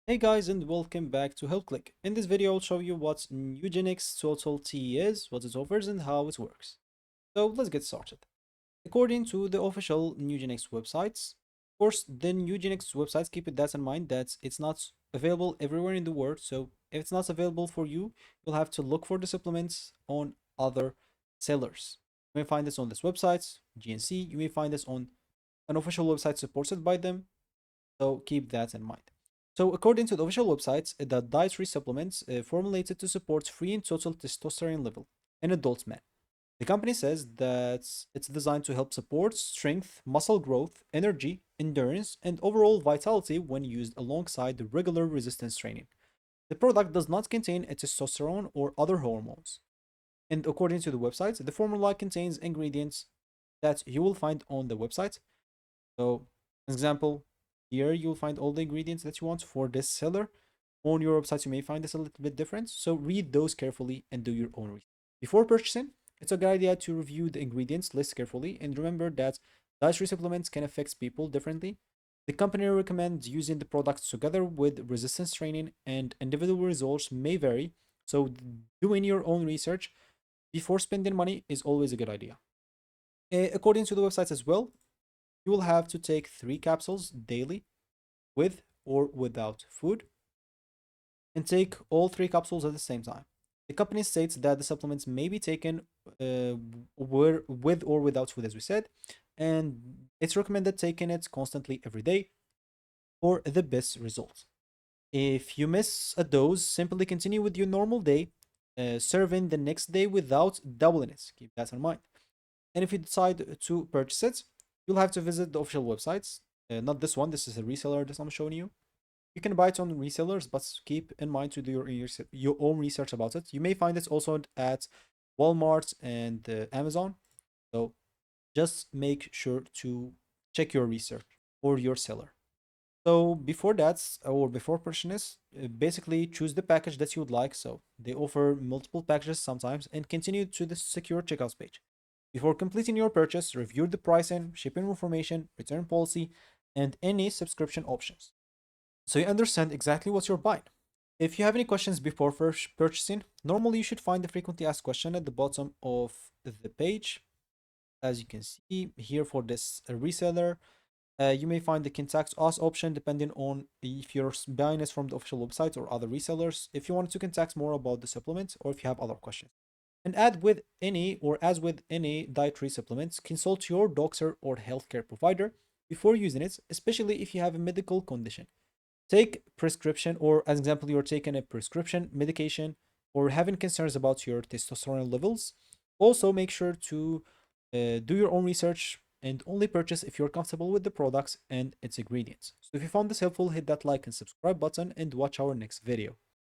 Hey guys, and welcome back to HealthClick. In this video, I'll show you what Nugenix Total-T is, what it offers, and how it works. So let's get started. According to the official Nugenix websites, of course, the Nugenix websites keep that in mind that it's not available everywhere in the world. So if it's not available for you, you'll have to look for the supplements on other sellers. You may find this on this website, GNC. You may find this on an official website supported by them. So keep that in mind. So according to the official websites, the dietary supplements formulated to support free and total testosterone level in adult men. The company says that it's designed to help support strength, muscle growth, energy, endurance, and overall vitality when used alongside the regular resistance training. The product does not contain a testosterone or other hormones. And according to the website, the formula contains ingredients that you will find on the website. So, as example, here you'll find all the ingredients that you want for this seller. On your website, you may find this a little bit different. So read those carefully and do your own research. Before purchasing, it's a good idea to review the ingredients list carefully and remember that dietary supplements can affect people differently. The company recommends using the products together with resistance training, and individual results may vary. So doing your own research before spending money is always a good idea. According to the websites as well, you will have to take 3 capsules daily with or without food and take all 3 capsules at the same time. The company states that the supplements may be taken with or without food, as we said, and it's recommended taking it constantly every day for the best results. If you miss a dose, simply continue with your normal day, serving the next day without doubling it. Keep that in mind. And if you decide to purchase it, you'll have to visit the official websites. Not this one, this is a reseller that I'm showing you. You can buy it on resellers, but keep in mind to do your own research about it. You may find it also at Walmart and Amazon. So just make sure to check your research or your seller. So before that, or before purchasing this, basically choose the package that you would like. So they offer multiple packages sometimes, and continue to the secure checkout page. Before completing your purchase, review the pricing, shipping information, return policy, and any subscription options, so you understand exactly what you're buying. If you have any questions before first purchasing, normally you should find the frequently asked question at the bottom of the page. As you can see here for this reseller, you may find the contact us option depending on if you're buying it from the official website or other resellers, if you want to contact more about the supplement or if you have other questions. And as with any dietary supplements, consult your doctor or healthcare provider before using it, especially if you have a medical condition. Take prescription, or as example, you're taking a prescription medication or having concerns about your testosterone levels. Also, make sure to do your own research and only purchase if you're comfortable with the products and its ingredients. So if you found this helpful, hit that like and subscribe button and watch our next video.